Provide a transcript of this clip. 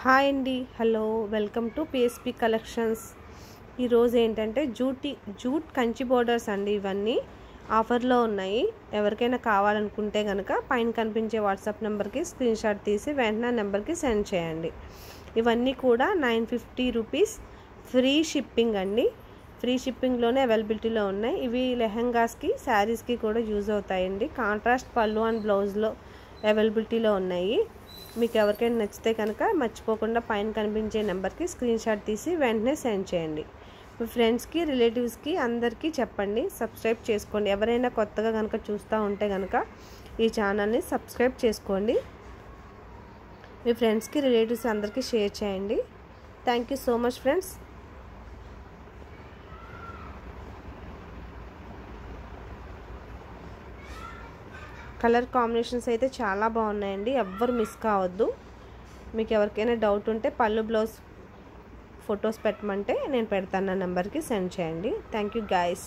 Hi అండి, hello, welcome to PSP collections. ఈరోజు ఏంటంటే జూట్ కంచి బోర్డర్స్ అండి. ఇవన్నీ ఆఫర్లో ఉన్నాయి. ఎవరికైనా కావాలనుకుంటే కనుక పైన కనిపించే వాట్సాప్ నెంబర్కి స్క్రీన్ షాట్ తీసి వెంటనే నెంబర్కి సెండ్ చేయండి. ఇవన్నీ కూడా 950 రూపీస్ ఫ్రీ షిప్పింగ్ అండి. ఫ్రీ షిప్పింగ్లోనే అవైలబిలిటీలో ఉన్నాయి. ఇవి లెహంగాస్కి, శారీస్కి కూడా యూజ్ అవుతాయండి. కాంట్రాస్ట్ పళ్ళు అండ్ బ్లౌజ్లో అవైలబిలిటీలో ఉన్నాయి. మీకు ఎవరికైనా నచ్చితే కనుక మర్చిపోకుండా పైన కనిపించే నెంబర్కి స్క్రీన్ షాట్ తీసి వెంటనే సెండ్ చేయండి. మీ ఫ్రెండ్స్కి, రిలేటివ్స్కి అందరికీ చెప్పండి. సబ్స్క్రైబ్ చేసుకోండి. ఎవరైనా కొత్తగా కనుక చూస్తూ ఉంటే కనుక ఈ ఛానల్ని సబ్స్క్రైబ్ చేసుకోండి. మీ ఫ్రెండ్స్కి, రిలేటివ్స్ అందరికీ షేర్ చేయండి. Thank you so much friends. Colour combinations అయితే చాలా బాగున్నాయండి. ఎవ్వరు మిస్ కావద్దు. మీకు ఎవరికైనా డౌట్ ఉంటే పళ్ళు బ్లౌజ్ ఫొటోస్ పెట్టమంటే నేను పెడతాను. నా నెంబర్కి సెండ్ చేయండి. Thank you guys.